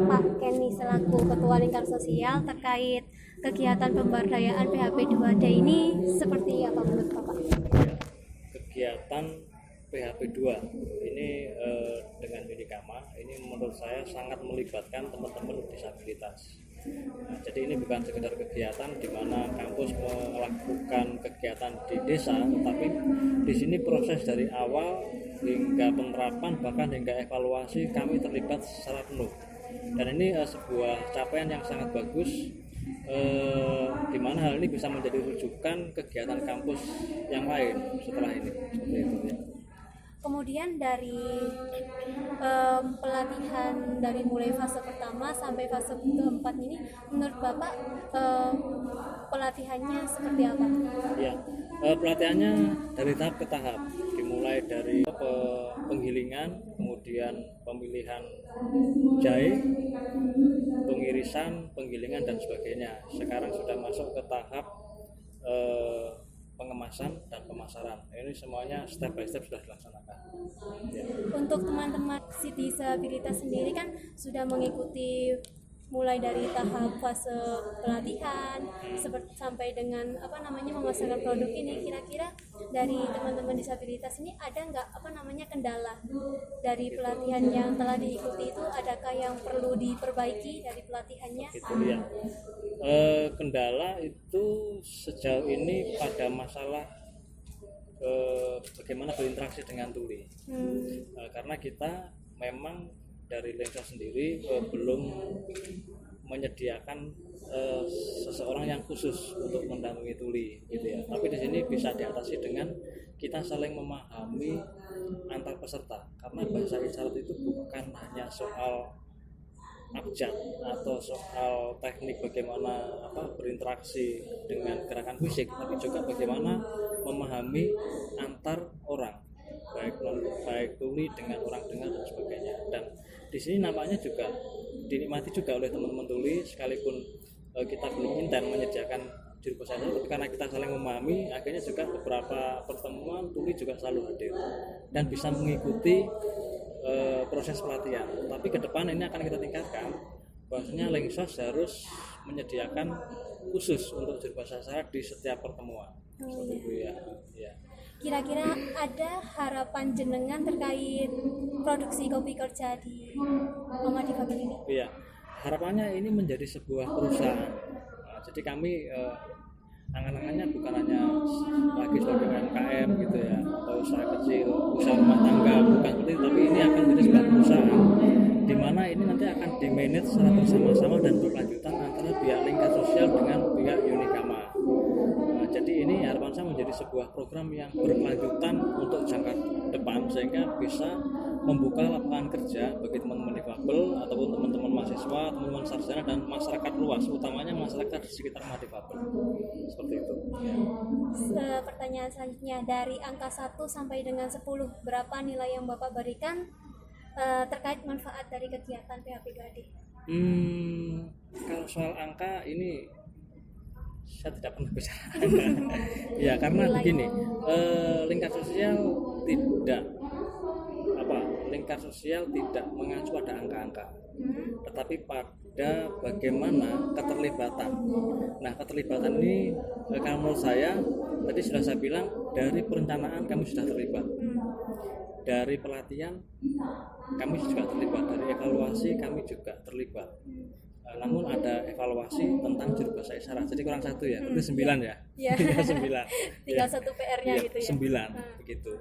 Pak Kenny selaku Ketua Lingkar Sosial terkait kegiatan pemberdayaan PHP 2D ini seperti apa menurut Bapak? Kegiatan PHP 2 ini dengan Unikama ini menurut saya sangat melibatkan teman-teman disabilitas. Nah, jadi ini bukan sekedar kegiatan di mana kampus melakukan kegiatan di desa, tetapi di sini proses dari awal hingga penerapan bahkan hingga evaluasi kami terlibat secara penuh. Dan ini sebuah capaian yang sangat bagus, di mana hal ini bisa menjadi rujukan kegiatan kampus yang lain setelah ini, seperti itu ya. Kemudian dari pelatihan dari mulai fase pertama sampai fase keempat ini, menurut Bapak pelatihannya seperti apa? Ya, pelatihannya dari tahap ke tahap, dimulai dari penggilingan, kemudian pemilihan jahe, pengirisan, penggilingan dan sebagainya. Sekarang sudah masuk ke tahap pengemasan dan pemasaran. Ini semuanya step by step sudah dilaksanakan. Ya. Untuk teman-teman disabilitas sendiri kan sudah mengikuti mulai dari tahap fase pelatihan sampai dengan memasarkan produk ini. Kira-kira dari teman-teman disabilitas ini ada nggak kendala dari pelatihan yang telah diikuti itu? Adakah yang perlu diperbaiki dari pelatihannya? Gitu ya. Kendala itu sejauh ini pada masalah bagaimana berinteraksi dengan tuli. Karena kita memang dari Lensa sendiri belum menyediakan seseorang yang khusus untuk mendampingi tuli gitu ya. Tapi di sini bisa diatasi dengan kita saling memahami antar peserta, karena bahasa isyarat itu bukan hanya soal abjad atau soal teknik bagaimana berinteraksi dengan gerakan fisik, tapi juga bagaimana memahami antar orang, baik tuli dengan orang dengar dan sebagainya. Dan di sini nampaknya juga dinikmati juga oleh teman-teman tuli, sekalipun kita belum intens menyediakan juru bahasa isyarat, tapi karena kita saling memahami, akhirnya juga beberapa pertemuan tuli juga selalu hadir dan bisa mengikuti proses pelatihan. Tapi ke depan ini akan kita tingkatkan, bahwasanya Lengsos harus menyediakan khusus untuk juru bahasa isyarat di setiap pertemuan. Seperti itu ya. Kira-kira ada harapan jenengan terkait produksi kopi kerja di Mama Difabel ini? Iya, harapannya ini menjadi sebuah perusahaan. Jadi kami angan-angannya bukan hanya lagi sebagai UMKM gitu ya, atau usaha kecil, usaha rumah tangga, bukan seperti itu, tapi ini akan menjadi sebuah perusahaan di mana ini nanti akan dimanage secara bersama-sama dan berkelanjutan antara pihak Lingkar Sosial dengan pihak Unikama. Jadi ini harapan saya menjadi sebuah program yang berkelanjutan untuk jangka depan, sehingga bisa membuka lapangan kerja bagi teman-teman difabel ataupun teman-teman mahasiswa, teman-teman sarjana dan masyarakat luas, utamanya masyarakat di sekitar difabel. Seperti itu. Pertanyaan selanjutnya, dari angka 1 sampai dengan 10, berapa nilai yang Bapak berikan terkait manfaat dari kegiatan PHP 2D? Kalau soal angka ini saya tidak pernah bicara. Ya, karena begini, Lingkar Sosial tidak mengacu pada angka-angka, tetapi pada bagaimana keterlibatan. Nah, keterlibatan ini kalau menurut saya, tadi sudah saya bilang, dari perencanaan kami sudah terlibat, dari pelatihan kami juga terlibat, dari evaluasi kami juga terlibat. Namun ada evaluasi tentang juru bahasa isyarat, jadi kurang 1 ya, itu 9 ya. Ya. 9. Tinggal 1 PR-nya ya, gitu ya. 9 begitu.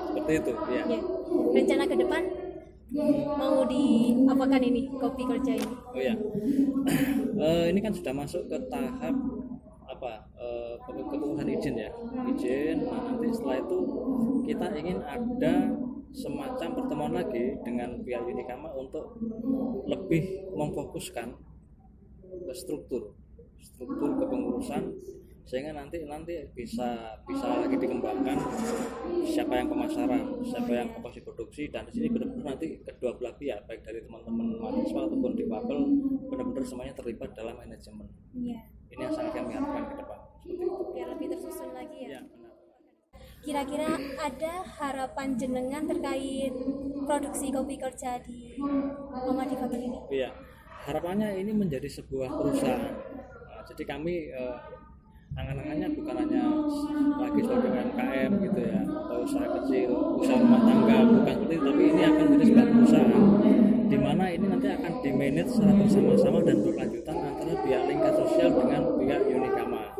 Seperti itu ya. Rencana ke depan mau diapakan ini kopi kerja ini? Oh ya. Ini kan sudah masuk ke tahap kepengurusan izin ya. Nah, nanti setelah itu kita ingin ada semacam pertemuan lagi dengan pihak Unikama untuk lebih memfokuskan ke struktur kepengurusan, sehingga nanti bisa lagi dikembangkan siapa yang pemasaran, siapa yang kapasitas produksi, dan di sini benar-benar nanti kedua belah pihak, baik dari teman-teman mahasiswa ataupun difabel, benar-benar semuanya terlibat dalam manajemen. Ini yang sangat kami harapkan ke depan, seperti itu. Biar lebih tersusun lagi ya. Ya, benar. Kira-kira ada harapan jenengan terkait produksi kopi kerja di Mama Difabel ini? Tapi ya harapannya ini menjadi sebuah perusahaan. Jadi kami angan-angannya bukan hanya lagi sebagai UMKM gitu ya, atau usaha kecil, usaha rumah tangga, bukan seperti itu, tapi ini akan menjadi sebuah perusahaan di mana ini nanti akan dimanage secara bersama-sama dan berkelanjutan antara pihak lingkar sosial dengan pihak Unikama.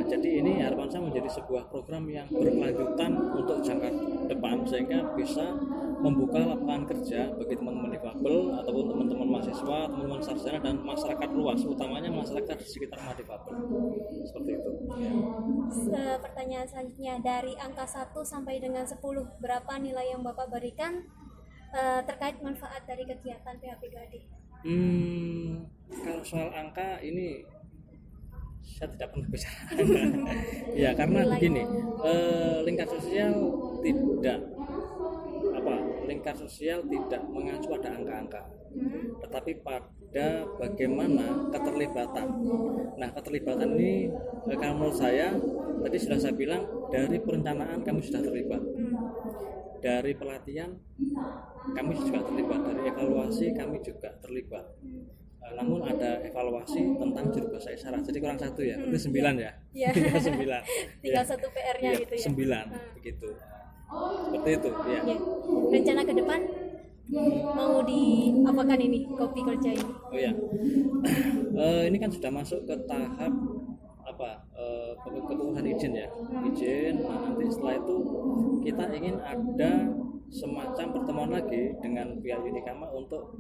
Jadi ini harapan saya menjadi sebuah program yang berkelanjutan untuk jangka depan sehingga bisa membuka lapangan kerja bagi teman-teman difabel ataupun teman-teman mahasiswa, teman-teman sarjana dan masyarakat luas, utamanya masyarakat di sekitar rumah difabel. Seperti itu. Pertanyaan selanjutnya, dari angka 1 sampai dengan 10, berapa nilai yang Bapak berikan terkait manfaat dari kegiatan PHP2AD? Kalau soal angka ini saya tidak pernah bicara. Ya karena begini, lingkar sosial tidak mengacu pada angka-angka, tetapi pada bagaimana keterlibatan. Nah, keterlibatan ini kalau menurut saya tadi sudah saya bilang, dari perencanaan kami sudah terlibat, dari pelatihan kami juga terlibat, dari evaluasi kami juga terlibat. Namun ada evaluasi tentang juru bahasa isyarat, jadi kurang 1 ya, berarti 9 ya. Ya. 9. Tinggal 1 PR-nya ya, gitu ya. 9 begitu. Seperti itu ya. Ya. Rencana ke depan mau diapakan ini kopi kerja ini? Oh ya. Ini kan sudah masuk ke tahap kepengurusan izin ya. Izin. Nah, nanti setelah itu kita ingin ada semacam pertemuan lagi dengan pihak Unikama untuk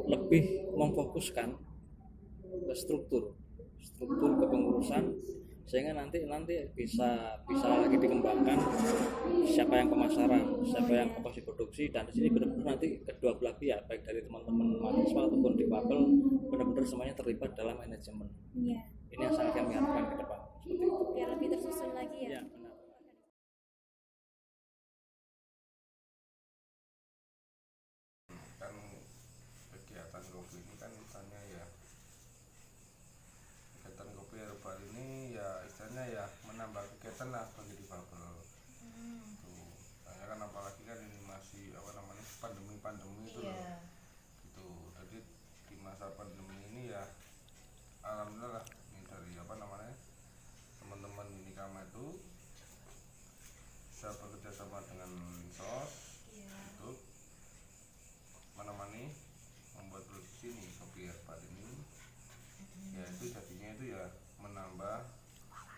lebih memfokuskan ke struktur kepengurusan, sehingga nanti bisa lagi dikembangkan siapa yang pemasaran, siapa yang kapasitas produksi, dan di sini benar-benar nanti kedua belah pihak, baik dari teman-teman mahasiswa ataupun difabel, benar-benar semuanya terlibat dalam manajemen. Iya. Ini yang sangat kami harapkan ke depan. Seperti itu. Biar lebih tersusun lagi ya. Ya, benar. Kan kegiatan kopi ini kan misalnya ya, kegiatan kopi herbal ini ya istilahnya ya menambah kegiatan lah bagi difabel. Tuh, soalnya kan apalagi kan ini masih pandemi itu loh. Gitu. Jadi di masa pandemi ini ya alhamdulillah ini dari teman-teman Unikama itu bisa bekerja sama dengan Linsos untuk menemani membuat produksi nih kopi herbal ini. Ya itu jadinya itu ya menambah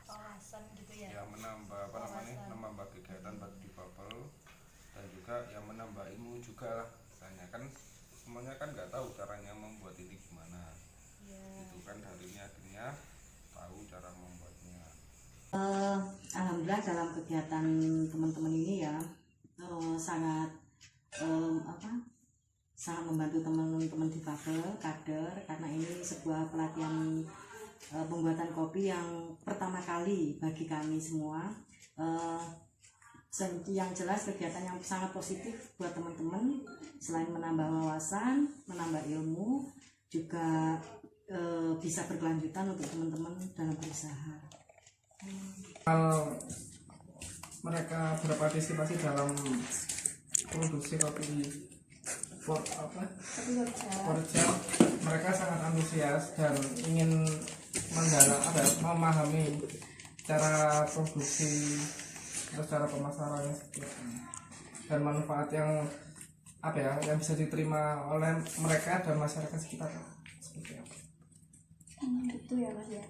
wawasan gitu ya. Ya menambah menambah kegiatan bagi difabel, dan juga yang menambah ilmu juga lah. Misalnya kan semuanya kan nggak tahu caranya membuat ini gimana. Itu kan hari ini akhirnya tahu cara membuatnya. Alhamdulillah dalam kegiatan teman-teman ini ya sangat sangat membantu teman-teman difabel, kader, karena ini sebuah pelatihan pembuatan kopi yang pertama kali bagi kami semua. Yang jelas kegiatan yang sangat positif buat teman-teman, selain menambah wawasan, menambah ilmu, juga bisa berkelanjutan untuk teman-teman dalam berusaha. Mereka berpartisipasi dalam produksi kopi Forjal, mereka sangat antusias dan ingin memahami cara produksi, cara pemasarannya dan manfaat yang yang bisa diterima oleh mereka dan masyarakat sekitar seperti apa. Itu ya Mas ya.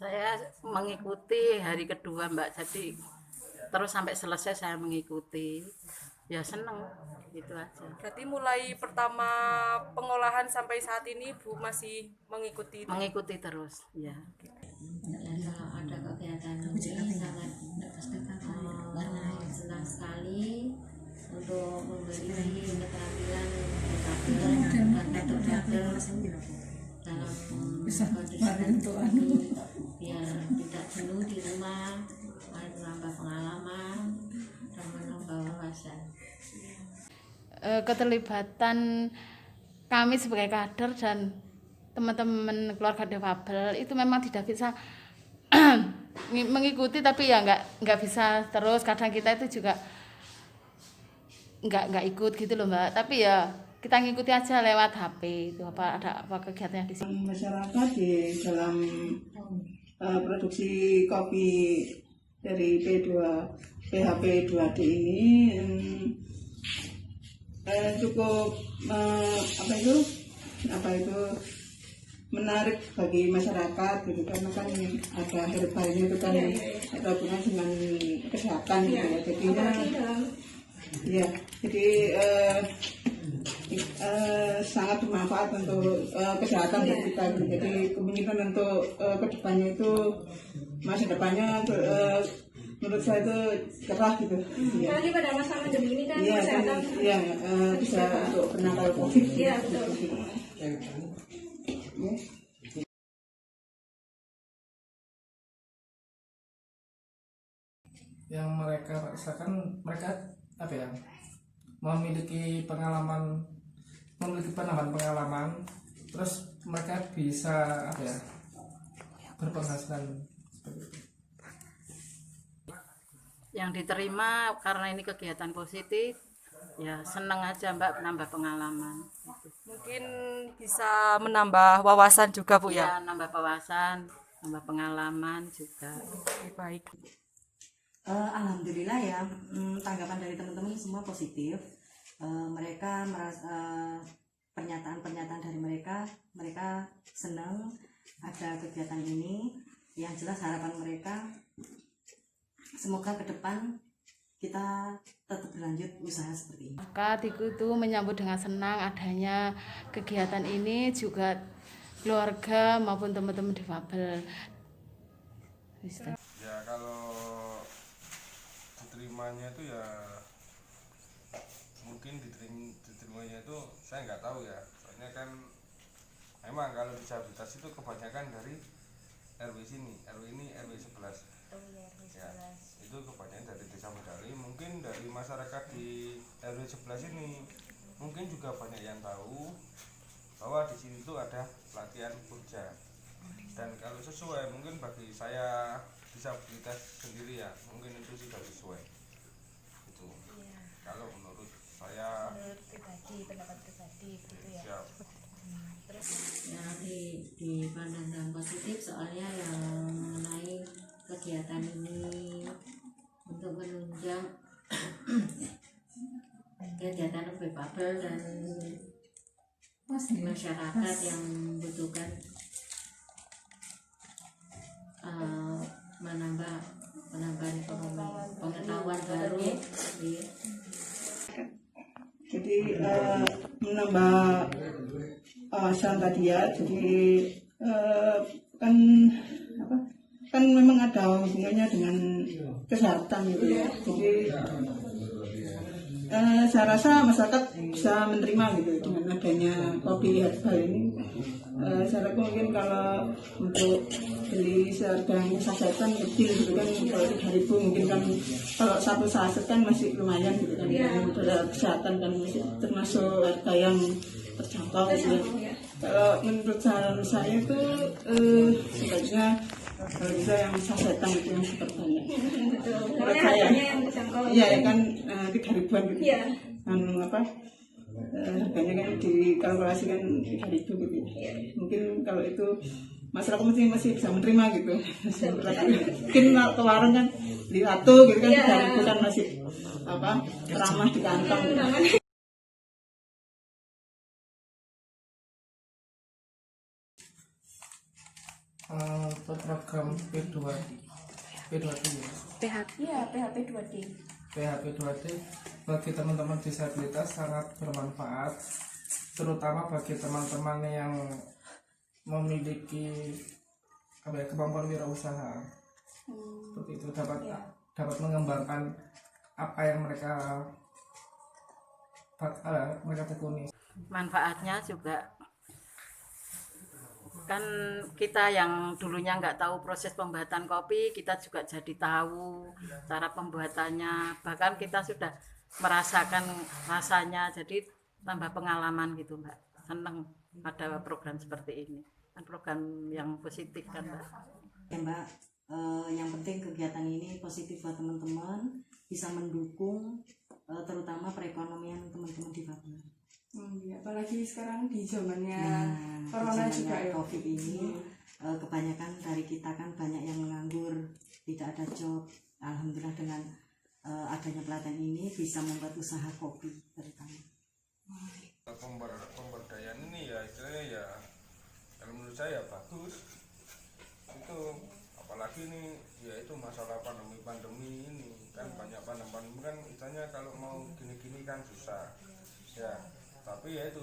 Saya mengikuti hari kedua Mbak, jadi terus sampai selesai saya mengikuti, ya seneng gitu aja. Berarti mulai pertama pengolahan sampai saat ini Bu masih mengikuti Terus ya. Kalau ada kegiatan ini sangat senang sekali untuk memberi keterampilan dalam kondisi biar tidak jenuh di rumah, menambah pengalaman dan menambah wawasan. Keterlibatan kami sebagai kader dan teman-teman keluarga difabel itu memang tidak bisa mengikuti, tapi ya nggak bisa terus. Kadang kita itu juga nggak ikut gitu loh Mbak, tapi ya kita ngikuti aja lewat HP itu apa ada apa kegiatannya di sini. Masyarakat di dalam produksi kopi dari PHP 2D ini cukup menarik bagi masyarakat gitu, karena kan ada herbalnya itu kan ada hubungan dengan kesehatan gitu ya, jadinya ya jadi sangat bermanfaat untuk kesehatan bagi kita gitu. Jadi kemungkinan untuk kedepannya itu masa depannya menurut saya itu cerah gitu. Apalagi pada masa pandemi ini kan iya, kesehatan bisa untuk penangkal COVID. Iya, betul. Yang mereka rasakan, mereka apa ya, memiliki penambahan pengalaman, terus mereka bisa apa ya, berpenghasilan seperti itu. Yang diterima karena ini kegiatan positif, ya seneng aja Mbak, menambah pengalaman. Mungkin bisa menambah wawasan juga Bu ya. Ya, nambah wawasan, nambah pengalaman juga. Baik. Alhamdulillah ya, tanggapan dari teman-teman semua positif. Mereka merasa pernyataan-pernyataan dari mereka senang ada kegiatan ini. Yang jelas harapan mereka semoga ke depan kita tetap berlanjut usaha seperti ini. Maka itu menyambut dengan senang adanya kegiatan ini, juga keluarga maupun teman-teman difabel. Ya kalau diterimanya itu ya mungkin diterimanya itu saya nggak tahu ya, soalnya kan memang kalau disabilitas itu kebanyakan dari RW sini, RW ini RW 11. Ya, itu kebanyakan dari Desa Medali, mungkin dari masyarakat di RW 11 ini mungkin juga banyak yang tahu bahwa di sini tuh ada pelatihan purja. Dan kalau sesuai, mungkin bagi saya disabilitas sendiri ya, mungkin itu sudah sesuai. Itu. Kalau menurut saya pendapat pribadi gitu ya. Siap. Terus ya dipandang dengan positif, soalnya yang mengenai kegiatan ini untuk menunjang kegiatan difabel dan masyarakat yang membutuhkan menambah pengetahuan baru. Jadi menambah wawasan tadi ya, jadi kan memang ada hubungannya dengan kesehatan gitu ya. Jadi saya rasa masyarakat bisa menerima gitu dengan adanya kopi herbal ini. Saya rasa mungkin kalau untuk beli seharga yang sasetan kecil gitu kan, kalau 3.000 mungkin kan, kalau satu saset kan masih lumayan gitu kan, untuk kesehatan kan masih termasuk harga yang terjangkau gitu ya. Kalau menurut saya itu sebaiknya kalau bisa yang sasetan itu yang super banyak. Menurut saya, iya ya kan 3.000-an gitu. Harganya kan dikalkulasikan 3.000 gitu. Mungkin kalau itu masyarakat masih bisa menerima gitu. Mungkin ke warung kan beli satu gitu kan 3.000 kan masih ramah di kantong. Untuk program PHP 2D bagi teman-teman disabilitas sangat bermanfaat, terutama bagi teman-teman yang memiliki kemampuan wirausaha. Seperti itu dapat mengembangkan apa yang mereka tekuni. Manfaatnya juga kan kita yang dulunya nggak tahu proses pembuatan kopi, kita juga jadi tahu cara pembuatannya, bahkan kita sudah merasakan rasanya, jadi tambah pengalaman gitu Mbak. Seneng ada program seperti ini, kan program yang positif kan Mbak. Ya Mbak, yang penting kegiatan ini positif buat teman-teman, bisa mendukung terutama perekonomian teman-teman difabel. Apalagi sekarang di zamannya corona juga ya. COVID ini kebanyakan dari kita kan banyak yang menganggur, tidak ada job. Alhamdulillah dengan adanya pelatihan ini bisa membuat usaha kopi terutama. Pemberdayaan ini ya istilahnya ya kalau menurut saya bagus itu, apalagi ini ya itu masalah pandemi ini kan banyak pandemi kan istilahnya kalau mau gini-gini kan susah ya, tapi ya itu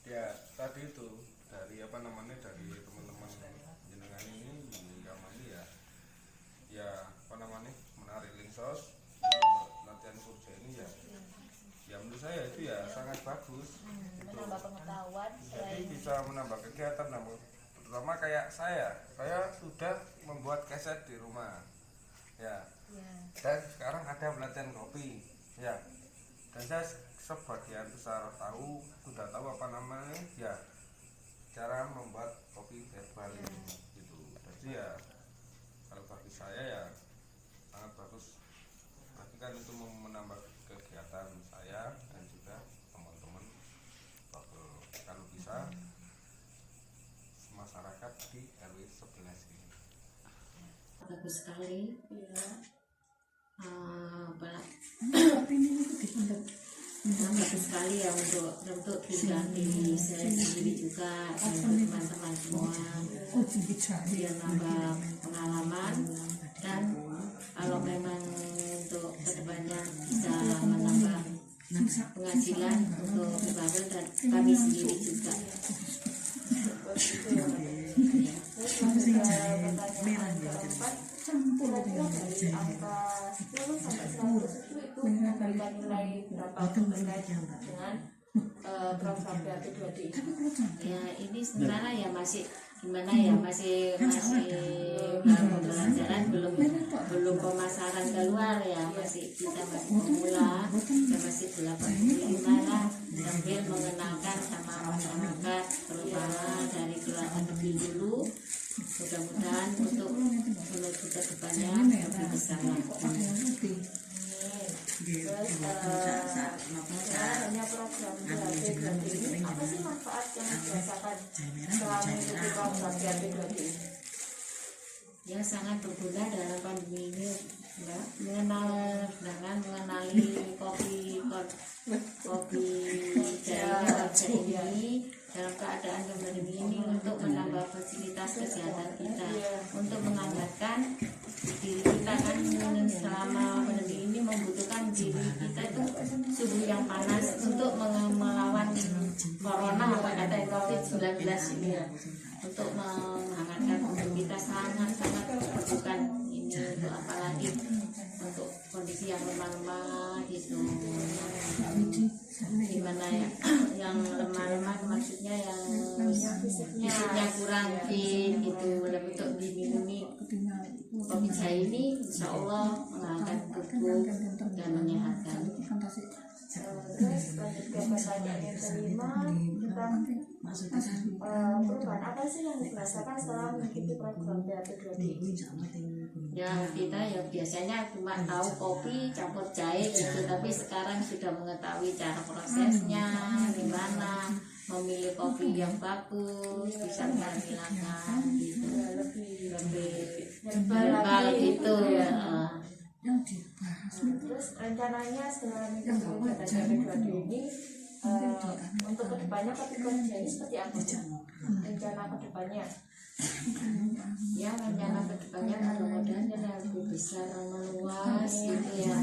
ya tadi itu dari apa namanya dari teman-teman jenengan ini ya apa namanya menarik linsos latihan kerja ini ya menurut saya itu ya sangat bagus, menambah pengetahuan jadi bisa menambah kegiatan, terutama kayak saya sudah membuat keset di rumah ya, dan sekarang ada pelatihan kopi ya, dan saya sebagian besar sudah tahu apa namanya ya cara membuat kopi herbal gitu. Jadi ya kalau bagi saya ya sangat bagus, berarti kan itu menambah kegiatan saya dan juga teman-teman kalau bisa masyarakat di RW 11 ini. Bagus sekali ya. Bagus sekali ya untuk diganti saya sendiri juga dan teman-teman semua biar nambah pengalaman, dan kalau memang untuk kedepannya bisa menambah penghasilan untuk keluarga dan kami sendiri juga. Kira-kira dari angka 10 sampai 100 itu memberikan nilai berapa terkait dengan program BAP2D? Ya ini sebenarnya ya masih gimana ya, masih pembelajaran, belum pemasaran keluar ya, kita masih pemula, kita masih 85 lah, sambil mengenalkan sama masyarakat terutama dari keluarga kecil dulu. Mudah-mudahan untuk menuju ke depannya lebih besar lagi. Terus hanya program BAP2D ini apa sih manfaat yang dirasakan setelah mengikuti program BAP2D? Ya sangat berguna dalam pandemi ini, Mbak. Mengenali kopi jaya ini dalam keadaan pandemi ini untuk menambah fasilitas kesehatan kita, untuk menghangatkan diri kita kan selama pandemi ini membutuhkan diri kita itu suhu yang panas untuk melawan corona apa kata COVID-19 ini ya. Untuk menghangatkan tubuh kita sangat-sangat dibutuhkan ini, untuk apalagi untuk kondisi yang lemah-lemah gitu, gimana ya, yang lemah-lemah maksudnya yang fisiknya kurang fit gitu, untuk diminumi kopi jaya ini insya Allah mengangkat tubuh dan menyehatkan. Terus lanjut ke pertanyaan yang kelima tentang perubahan apa sih yang dirasakan setelah mengikuti program BAP2D? Ya kita ya biasanya cuma tahu kopi campur jahe gitu, tapi sekarang sudah mengetahui cara prosesnya gimana, memilih kopi yang bagus, bisa memilah-milah gitu, lebih herbal gitu ya. Terus rencananya setelah mengikuti kegiatan BAP2D ini untuk kedepannya kopi jaya ini seperti apa? Rencana kedepannya? Ya rencana kedepannya mudah-mudahan lebih besar, meluas gitu ya.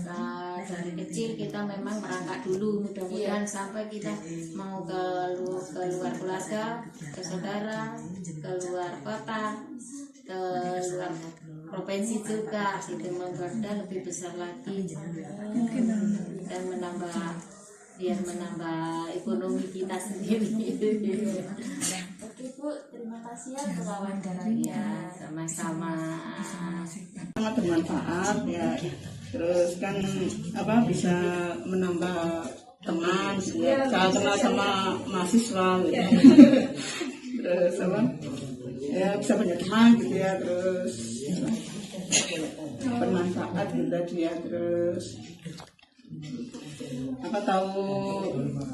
Nah, dari kecil kita memang merangkak dulu, mudah-mudahan sampai kita mau ke luar keluarga, ke saudara, ke luar kota, ke luar provinsi juga, itu membuatnya lebih besar lagi dan menambah ekonomi kita sendiri. Oke Bu, terima kasih ya untuk wawancaranya. Sama-sama. Sangat bermanfaat ya. Terus kan bisa menambah teman, saya kenal sama mahasiswa gitu. Terus ya bisa banyak teman gitu ya, terus bermanfaat gitu dia, terus tahu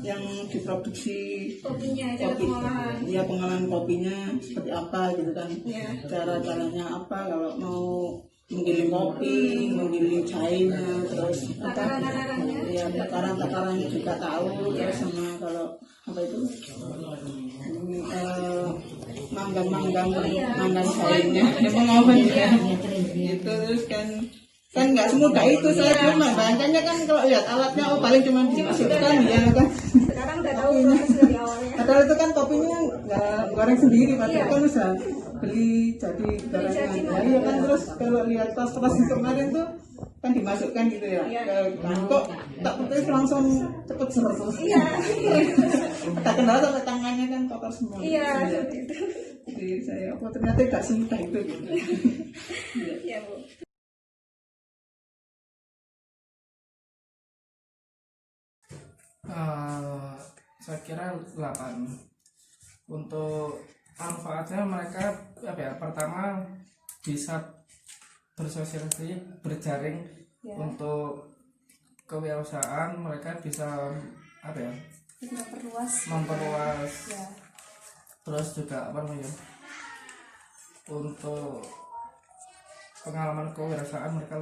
yang diproduksi Kopinya, cara pengolahan. ya pengolahan kopinya seperti apa gitu kan, Iya. caranya apa kalau mau menggiling kopi, menggiling jahenya, terus Takaran-takarannya. ya takaran-takarannya juga tahu, terus sama kalau apa itu manggang jahenya, ya pengoven ya gitu. Terus kan nggak semudah itu, saya cuma bayangkannya kan kalau lihat alatnya paling cuma dimasukkan ya kan. Sekarang udah tahu proses dari awalnya. Padahal itu kan kopinya nggak goreng sendiri, padahal kan bisa beli jadi gorengan. Ya kan, terus kalau lihat pas kemarin tuh kan dimasukkan gitu ya ke mangkok, tak putus langsung cepet serut. Iya. Tak kenal sampai tangannya kan kotor semua. Iya, seperti itu. Jadi saya ternyata nggak semudah itu gitu. Iya, Bu. Saya kira 8. Untuk manfaatnya mereka apa ya, pertama bisa bersosialisasi, berjaring Ya. untuk kewirausahaan. Mereka bisa apa ya, memperluas Ya. terus juga apa namanya, untuk pengalaman kewirausahaan mereka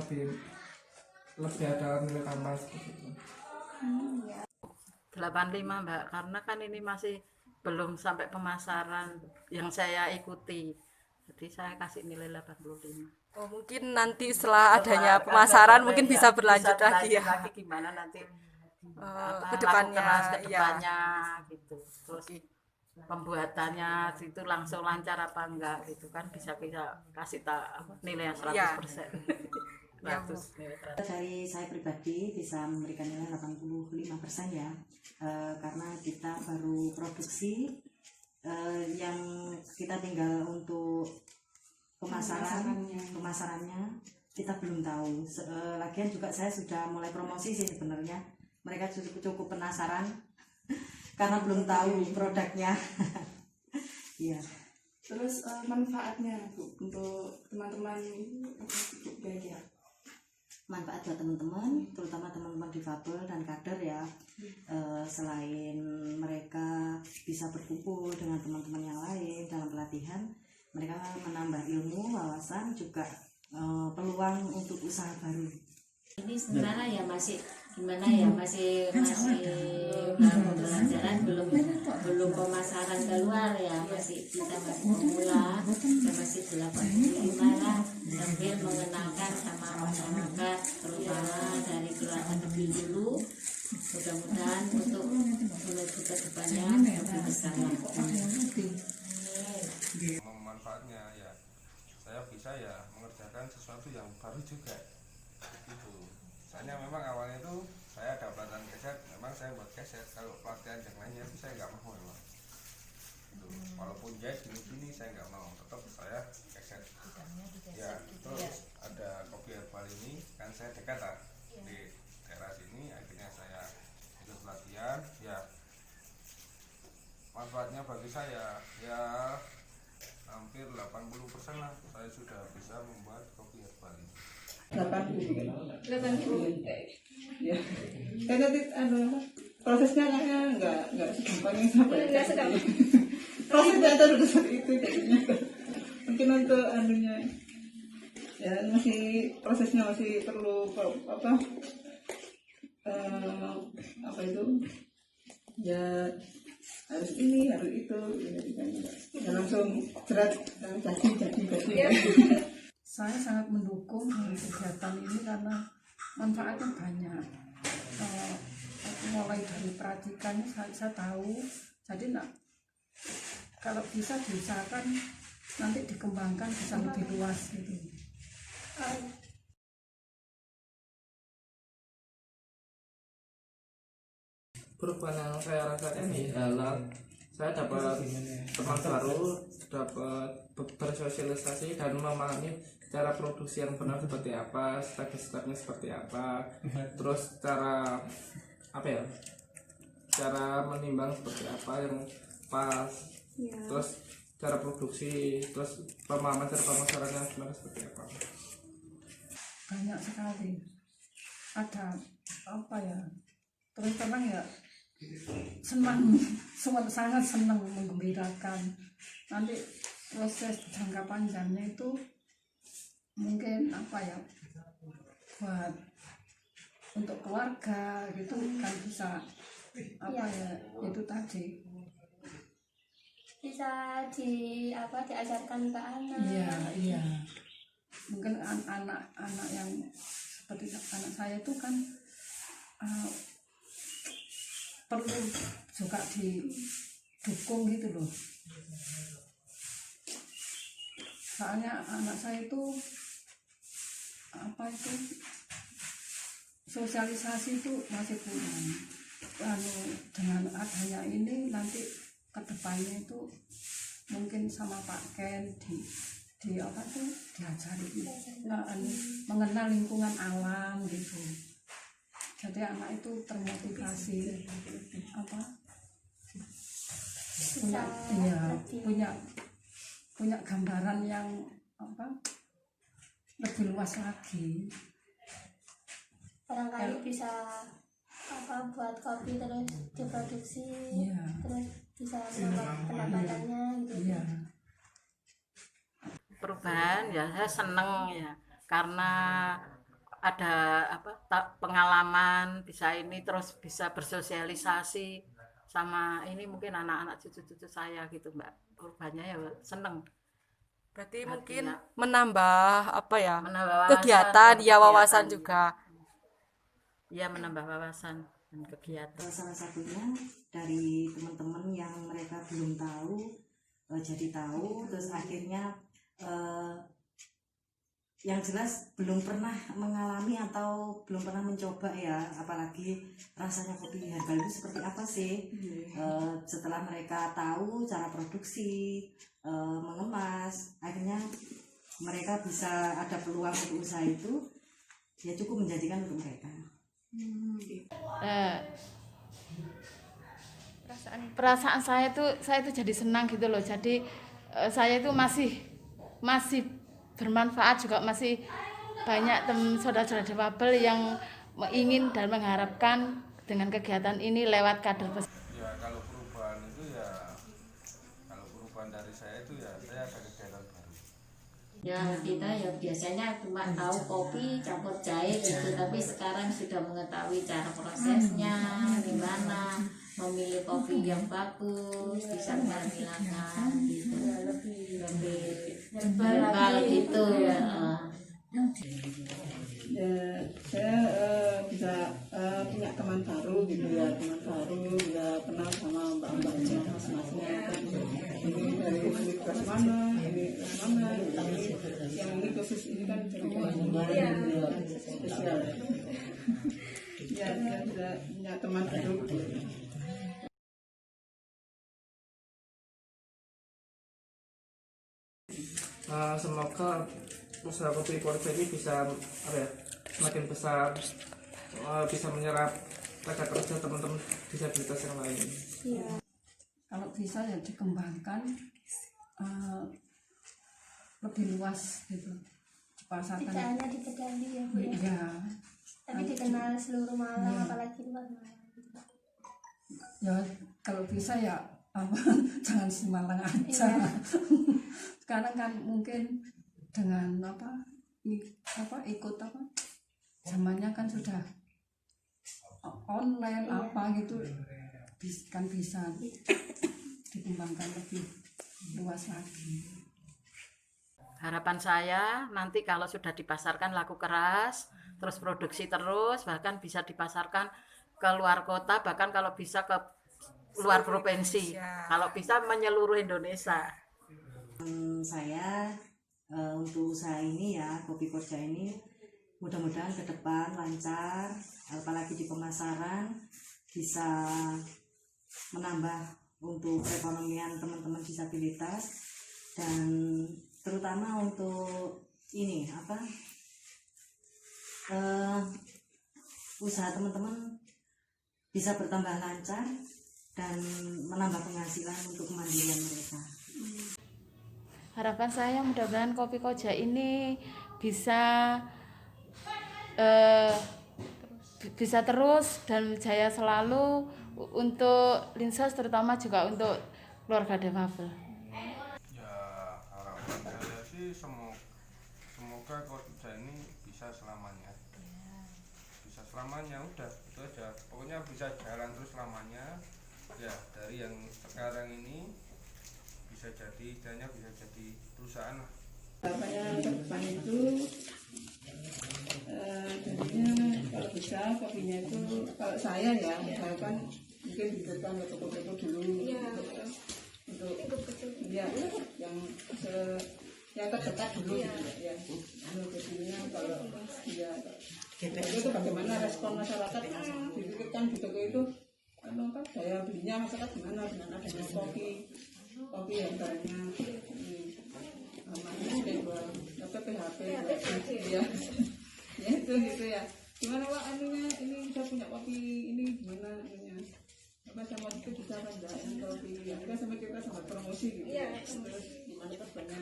lebih ada nilai tambah seperti itu. 85 Mbak, karena kan ini masih belum sampai pemasaran yang saya ikuti, jadi saya kasih nilai 85. Oh, mungkin nanti setelah adanya pemasaran mungkin bisa berlanjut lagi ya. Lagi gimana nanti ke depannya, kedepannya gitu. Terus pembuatannya itu langsung lancar apa enggak gitu kan, bisa kita kasih nilai yang 100%. Dari saya pribadi bisa memberikan nilai 85% ya, karena kita baru produksi, yang kita tinggal untuk pemasarannya kita belum tahu. Lagian juga saya sudah mulai promosi sih sebenarnya, mereka cukup penasaran karena belum tahu produknya. Iya. Terus manfaatnya Bu untuk teman-teman kira-kira? Manfaat buat teman-teman, terutama teman-teman difabel dan kader ya. Selain mereka bisa berkumpul dengan teman-teman yang lain dalam pelatihan, mereka menambah ilmu, wawasan, juga peluang untuk usaha baru. Ini sementara ya masih gimana ya, masih pembelajaran, belum pemasaran keluar ya, kita masih pemula, kita masih 85 lah, sambil mengenalkan sama masyarakat, terutama dari keluarga kecil dulu, mudah-mudahan untuk menuju ke depannya lebih besar lagi. Manfaatnya ya saya bisa ya mengerjakan sesuatu yang baru juga gitu. Soalnya memang awalnya itu saya ada pelatihan keset, memang saya buat keset. Kalau pelatihan yang lainnya itu saya nggak mau memang gitu. Walaupun jahit gini saya nggak mau, tetap saya keset ya. Terus ada kopi herbal ini kan saya dekat di daerah sini, akhirnya saya ikut pelatihan ya. Manfaatnya bagi saya ya hampir 80% lah, saya sudah bisa membuat kopi herbal ini. 80 ya. Karena prosesnya kayaknya nggak segampang yang sampai. Nggak segampang. Prosesnya itu seperti itu kayaknya. Mungkin untuk ya masih prosesnya masih perlu apa itu ya, harus ini harus itu, ya langsung jerat jadi. Saya sangat mendukung kegiatan ini karena manfaatnya banyak. Mulai dari perhatikannya saya tahu, jadi kalau bisa diusahakan nanti dikembangkan bisa lebih luas gitu. Perubahan yang saya rasakan adalah saya dapat teman baru, dapat bersosialisasi dan memahami cara produksi yang benar seperti apa, step-stepnya seperti apa, terus cara apa ya, cara menimbang seperti apa yang pas, terus cara produksi, terus pemahaman cara pemasaran yang benar seperti apa. Banyak sekali, ada apa ya, terus terang ya senang, sangat senang, menggembirakan. Nanti proses jangka panjangnya itu mungkin apa ya, buat untuk keluarga gitu kan bisa apa ya, itu tadi bisa diajarkan ke anak. Iya mungkin anak yang seperti anak saya itu kan perlu juga didukung gitu loh, soalnya anak saya itu apa itu sosialisasi itu masih kurang. Dengan adanya ini nanti kedepannya itu mungkin sama Pak Ken di apa tuh diajari mengenal lingkungan alam gitu. Jadi anak itu termotivasi apa punya gambaran yang apa lebih luas lagi. Barangkali bisa apa buat kopi terus diproduksi, terus bisa menambah pendapatannya gitu. Perubahan ya saya seneng ya, karena ada apa pengalaman bisa ini, terus bisa bersosialisasi sama ini mungkin anak-anak cucu-cucu saya gitu Mbak. Perubahannya ya seneng. Berarti Artinya, mungkin menambah apa ya, menambah kegiatan ya, wawasan juga. Ya, menambah wawasan dan kegiatan. Salah satunya dari teman-teman yang mereka belum tahu jadi tahu, terus akhirnya yang jelas belum pernah mengalami atau belum pernah mencoba ya, apalagi rasanya kopi herbal itu seperti apa sih. Setelah mereka tahu cara produksi, mengemas, akhirnya mereka bisa ada peluang untuk usaha itu, ya cukup menjadikan untuk mereka. Perasaan saya itu jadi senang gitu loh. Jadi saya itu masih bermanfaat juga, masih banyak saudara-saudara difabel yang ingin dan mengharapkan dengan kegiatan ini lewat kader pesantren. Ya kalau perubahan itu ya, kalau perubahan dari saya itu ya saya ada kegiatan baru. Ya kita ya biasanya cuma tahu kopi campur jahe gitu, tapi sekarang sudah mengetahui cara prosesnya, gimana memilih kopi yang bagus, bisa memilah-milah gitu, lebih herbal gitu ya. Ya saya bisa punya teman baru gitu ya, teman baru bisa kenal sama mbak-mbaknya mas-masnya kan. Ini dari universitas mana, ini mana, yang ini khusus ini kan spesial. Ya saya bisa punya teman baru. Semoga usaha kopi keluarga ini bisa apa ya, semakin besar, bisa menyerap tenaga kerja teman-teman disabilitas yang lain. Kalau bisa ya dikembangkan lebih luas gitu, dipasarkan. Tidak hanya di Kediri ya Bu, ya. Tapi dikenal seluruh Malang, apalagi luar Malang. Ya kalau bisa ya jangan di Malang aja. Sekarang kan mungkin dengan ikut zamannya kan sudah online gitu, kan bisa dikembangkan lebih luas lagi. Harapan saya nanti kalau sudah dipasarkan laku keras, terus produksi terus, bahkan bisa dipasarkan ke luar kota, bahkan kalau bisa ke luar provinsi, kalau bisa menyeluruh Indonesia. Saya untuk usaha ini ya, Kopi Koja ini mudah-mudahan ke depan lancar, apalagi di pemasaran bisa menambah untuk perekonomian teman-teman disabilitas, dan terutama untuk ini usaha teman-teman bisa bertambah lancar dan menambah penghasilan untuk kemandirian mereka. Harapan saya mudah-mudahan Kopi Koja ini bisa bisa terus dan jaya selalu untuk Linsos, terutama juga untuk keluarga defabel. Ya harapan saya sih semoga Kopiza ini bisa selamanya, bisa selamanya, udah itu aja, pokoknya bisa jalan terus selamanya ya. Dari yang sekarang ini bisa jadi idenya bisa jadi perusahaan lah. Harapannya ke depan itu jadinya kalau bisa kopinya itu, kalau saya ya misalkan mungkin diberikan ke toko-toko dulu untuk ya yang terdekat dulu ya. Jadinya kalau ya itu bagaimana respon masyarakat dipikirkan di toko itu, kan daya belinya masyarakat gimana dengan adanya kopi harganya PHP ya itu gitu ya. Gimana Pak anunya, ini bisa punya kopi ini gimana anunya, apa sama itu bisa kan enggak yang kopi ya, kita sama kita sama promosi gitu ya. Terus gimana terbangnya,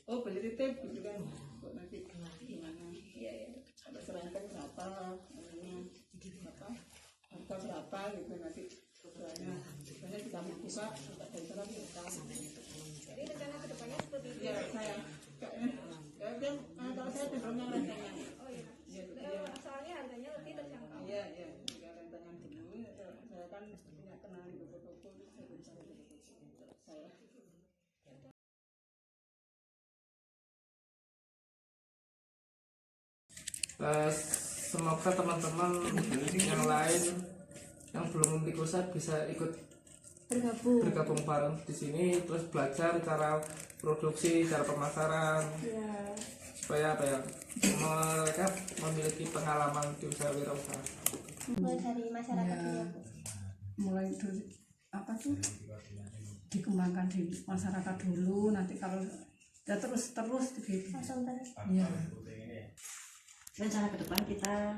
oh beli titip gitu kan, kok nanti gimana ada serangkaian berapa anunya, apa harga berapa gitu nanti ukurannya kita buka dari sana kita. Jadi rencana kedepannya seperti itu ya saya kayaknya kalau saya cenderung yang rentangan. Oh iya, soalnya harganya lebih terjangkau. Iya rentangan dulu. Saya kan punya kenal di toko-toko, saya bisa saya. Semoga teman-teman yang lain yang belum memiliki usaha bisa ikut bergabung bareng di sini, terus belajar cara produksi, cara pemasaran, supaya mereka memiliki pengalaman di usaha wirausaha. Mulai dari masyarakat dulu. Mulai dari apa tuh dikembangkan di masyarakat dulu, nanti kalau ya terus gitu. Langsung terus. Iya. Rencana ke depan kita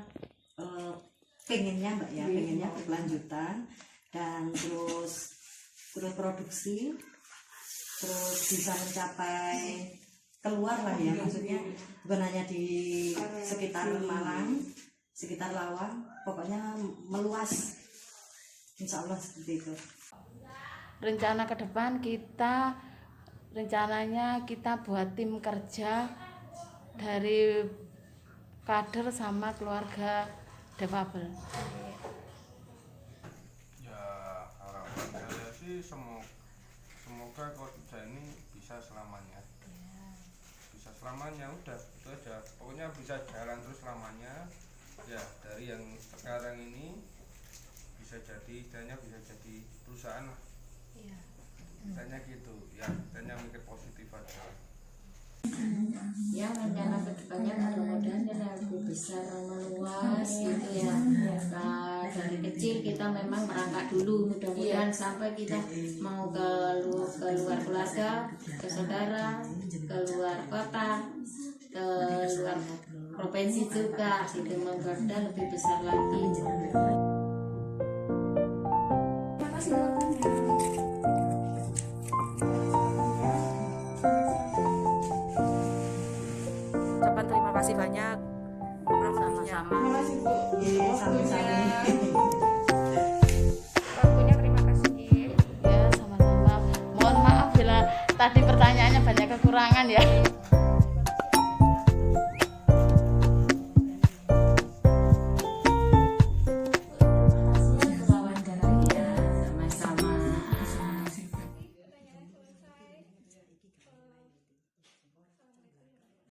pengennya Mbak ya, pengennya berkelanjutan dan terus produksi, terus bisa mencapai keluar lah ya, maksudnya bukan hanya di sekitar Malang, sekitar Lawang, pokoknya meluas, insya Allah seperti itu. Rencana ke depan rencananya kita buat tim kerja dari kader sama keluarga defabel. Ya harapan saya sih semoga Kopiza ini bisa selamanya, bisa selamanya, udah itu aja, pokoknya bisa jalan terus selamanya ya. Dari yang sekarang ini bisa jadi idenya bisa jadi perusahaan lah. Idenya gitu ya, idenya mikir positif aja. Ya rencana kedepannya mudah-mudahan lebih besar, meluas gitu ya. Nah, dari kecil kita memang merangkak dulu, mudah-mudahan sampai kita mau ke luar keluarga, ke saudara, ke luar kota, ke luar provinsi juga, gitu, mudah-mudahan lebih besar lagi. Terima kasih banyak. Terima kasih banyak. Sama-sama. Terima kasih Bu. Sama-sama. Waktunya terima kasih. Ya sama-sama. Mohon maaf bila tadi pertanyaan